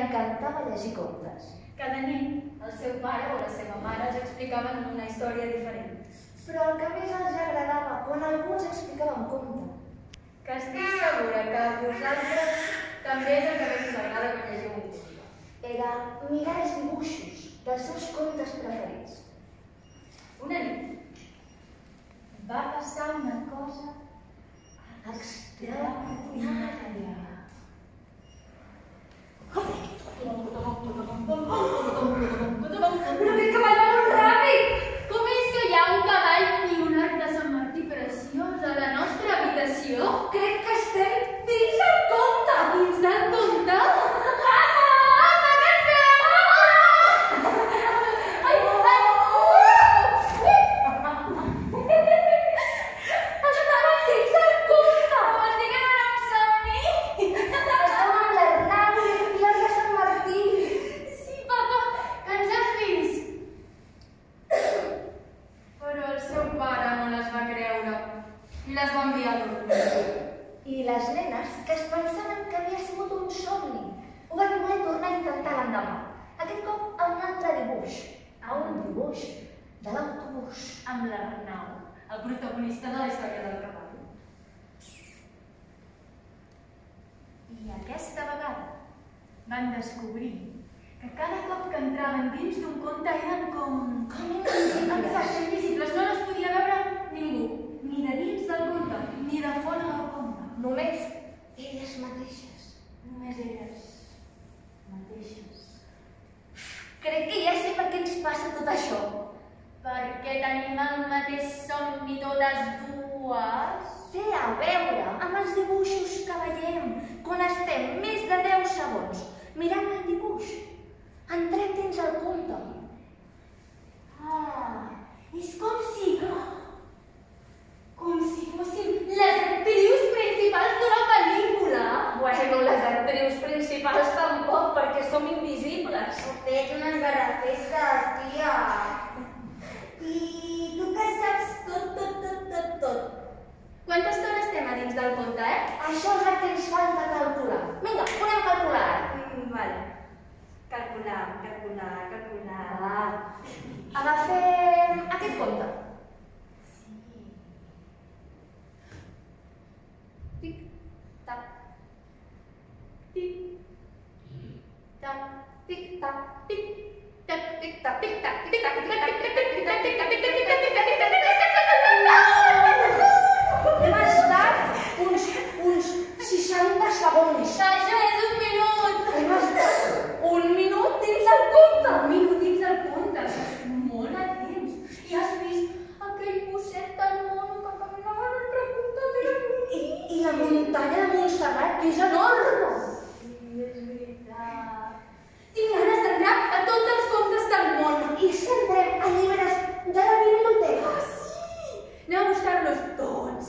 encantava llegir contes. Cada nit el seu pare o la seva mare els explicaven una història diferent. Però el que més els agradava quan algú ens explicava un conte Que estic segura que a vosaltres també és el que més us agrada quan llegiu un conte. era mirar els dibuixos dels seus contes preferits. Una nit va passar una cosa Extraordinària. Però aquest cavall va molt ràpid! Com és que hi ha un cavall i un arc de Sant Martí preciós a la nostra habitació? Crec que estem dins el conte! Dins del conte? I les va enviar a dormir. I les nenes, que es pensaven que havia sigut un somni, ho van voler tornar a intentar l'endemà. Aquest cop a un altre dibuix, a un dibuix de l'autobús. Amb l'Arnau, el protagonista de la història del cavall. I aquesta vegada van descobrir que cada cop que entraven dins d'un conte eren com invisibles. No les podia veure ningú. Ni de dins del conte, ni de fora del conte. Només elles mateixes. Només elles mateixes. Crec que ja sé per què ens passa tot això. Perquè tenim el mateix somni totes dues. Té a veure amb els dibuixos que veiem quan estem més de 10 segons mirant el dibuix. Entrem dins el conte. És com si fóssim les actrius principals d'una pel·lícula. Bueno, les actrius principals tampoc, perquè som invisibles. Tens unes garrafesques, tia. I tu que saps tot. Quanta estona estem a dins del conte, Això és el que ens falta calcular. Vinga, podem calcular. Vale. Calcular. Agafem aquest conte. Tic-tac. Tic-tac. Tic-tac. Tic-tac. Tic-tac. Tic-tac. Tic-tac. Hem estat uns 60 segons. Això és un minut. Hem estat un minut dins el conte. Un minut dins del conte. És molt de temps. I has vist aquell gosset tan mono que caminava en el conte. I la muntanya de Montserrat, que és enorme. Sí, és veritat. Tinc ganes d'entrar a tots els contes del món. I si entrem a llibres de la biblioteca? Sí! Anem a buscar-los tots.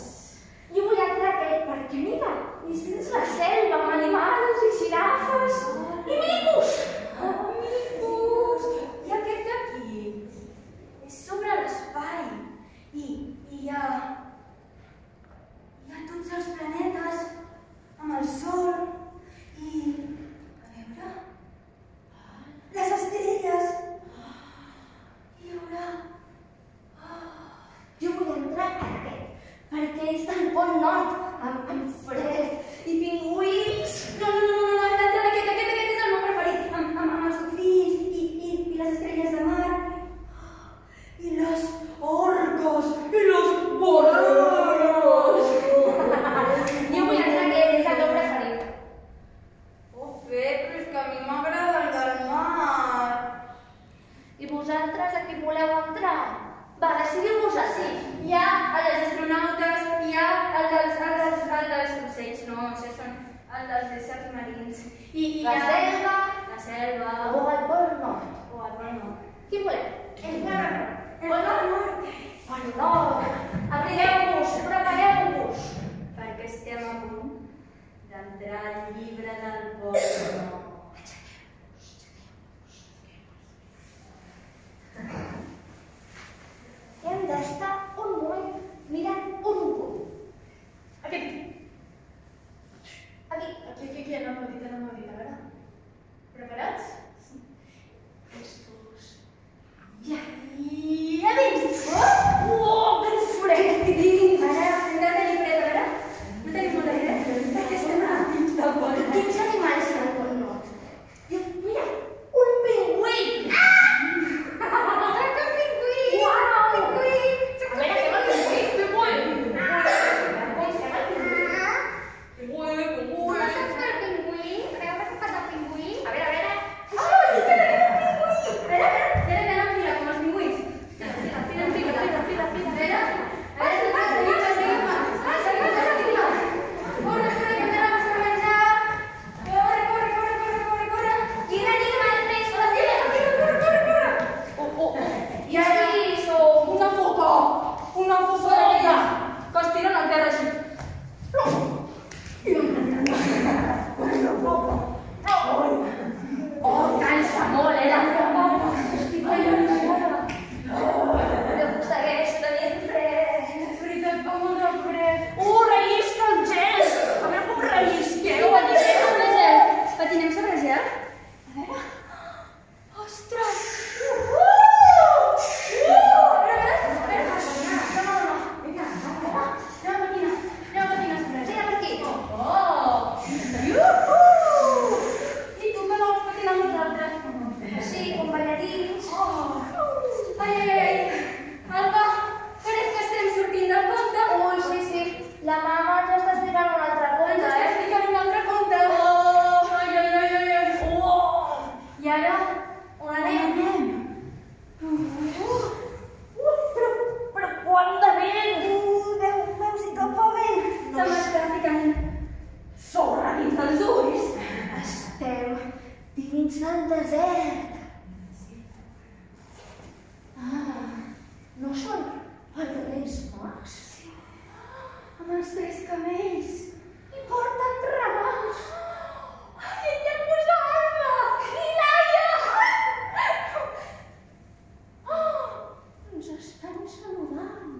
Jo vull entrar a aquest, perquè mira, i dins la selva amb animals i girafes i micos. Micos! I aquest d'aquí és sobre l'espai. I hi ha tots els planetes amb el sol i, a veure, les estrelles. Hi haurà... Jo vull entrar a aquest, perquè és del Pol Nord, amb fred i pingüins. No, hem d'entrar en aquest és el meu preferit, amb els dofins i les estrelles de mar. I les orques i los boleros. Jo vull entrar a aquest, és el meu preferit. Però és que a mi m'agrada el del mar. I vosaltres a qui voleu entrar? Va, decidiu-vos així. Hi ha el dels astronautes, hi ha el dels ocells, no, això són el dels éssers marins. I hi ha... La selva. O el Pol Nord. O el Pol Nord. Qui voleu? El mar. Pol Nord. Pol Nord. Abrigueu-vos, prepareu-vos. Perquè estem a punt d'entrar al llibre del Pol Nord. Hem d'estar un moment mirant un punt. Aquí, no m'ho dit, a veure. del desert. No són els Reis Mags? Amb els 3 camells. I porten regals. Ai, ella posa arma! I Laia! Ens estan saludant.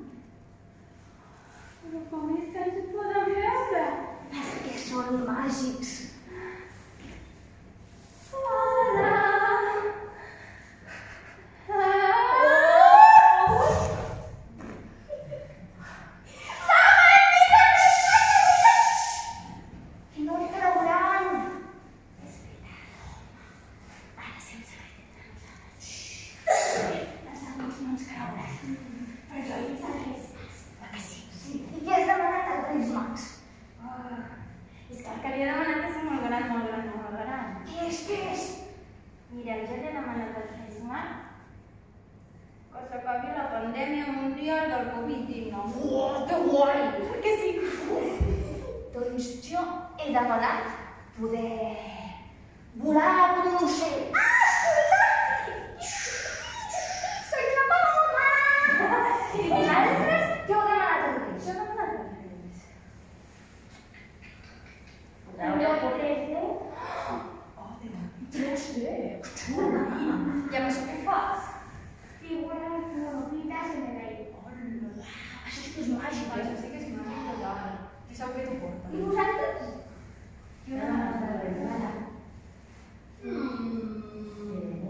Però com és que ens poden veure? Perquè són màgics. Mira, jo li he demanat al Reis Mag que s'acabi la pandèmia mundial del Covid-19. Uau, que guai! Que sí. Doncs jo he demanat poder volar com un ocell. Soy la paloma! I vosaltres què heu demanat als Reis? Jo he demanat als Reis. Podeu poder fer? 3D, que xulo! I amb això què fas? Figures favorites en el rei. Hola! Això sí que és màgic, Això sí que és màgic total. I segur que t'ho porta. I vosaltres? Jo he demanat al Reis Mag.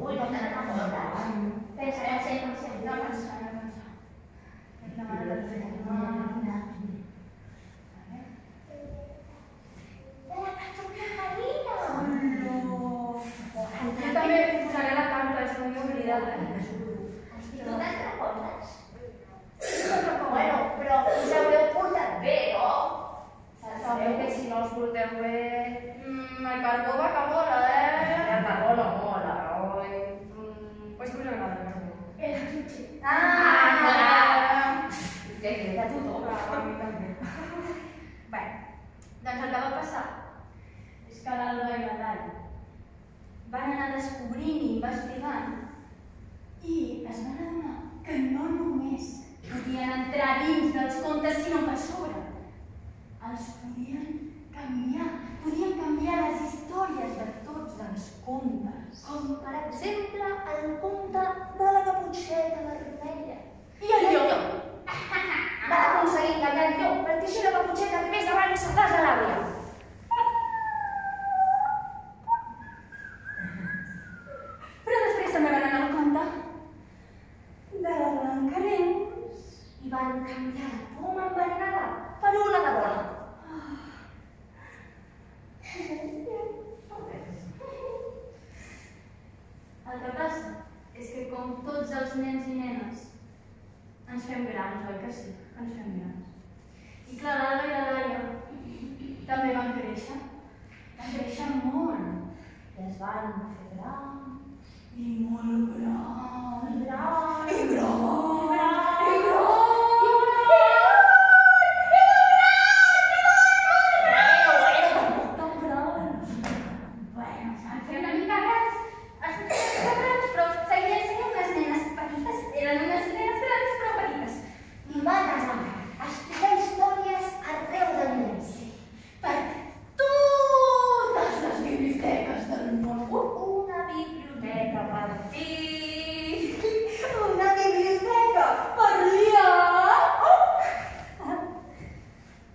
Ui, no te n'enamores. Pensaré sempre. No pensar, no pensar. He demanat al Reis Mag. La patrulla marina! Jo també posaré la carta, és que m'havia oblidat. I tu te'n recordes? Bueno, però us haureu portat bé, no? Sabeu que si no us porteu bé... El carbó va que vola, El carbó no mola, oi? Pues que us agrada el carbó. El xuxi. Que crida a tothom. A mi també. Bé, doncs el que va passar és que l'Alba i la Laia van anar descobrint i investigant i es van adonar que no només podien entrar dins dels contes, sinó que a sobre els podien canviar les històries de tots els contes. Com per exemple el conte de la caputxeta vermella. I el llop. Va aconseguir enganyar el llop perquè així la caputxeta arribés abans a casa l'àvia. Però després també van anar al conte de la Blancaneus I van canviar la poma enverinada per una de bona. El que passa és que com tots els nens i nenes ens fem grans, oi que sí? Ens fem grans. I clar, l'Alba i la Laia també van créixer molt. I es van fer grans. I molt grans. I grans. I grans.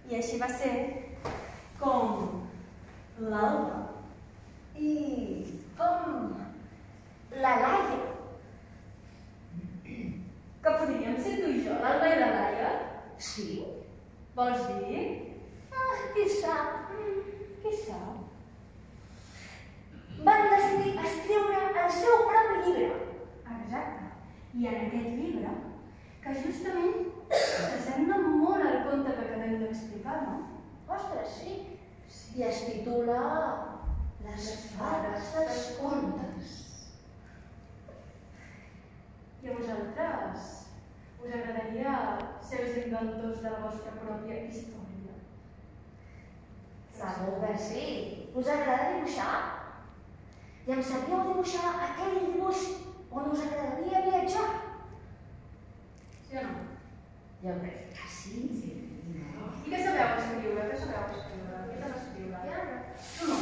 I així va ser com l'Alba I com la Laia. que podríem ser tu i jo, l'Alba i la Laia. Sí? Vols dir? Qui sap? Qui sap? Van decidir escriure el seu propi llibre. Exacte. I en aquest llibre, que justament s'assembla molt al conte que acabem d'explicar, no? Ostres, sí. I es titula Les fades dels contes. I a vosaltres us agradaria ser els inventors de la vostra pròpia història? Segur que sí. Us agrada dibuixar? i em sabíeu dibuixar aquell dibuix on us agradaria viatjar? Sí o no? Jo crec que sí. I què sabeu escriure? Què sabeu escriure? Què tal escriure?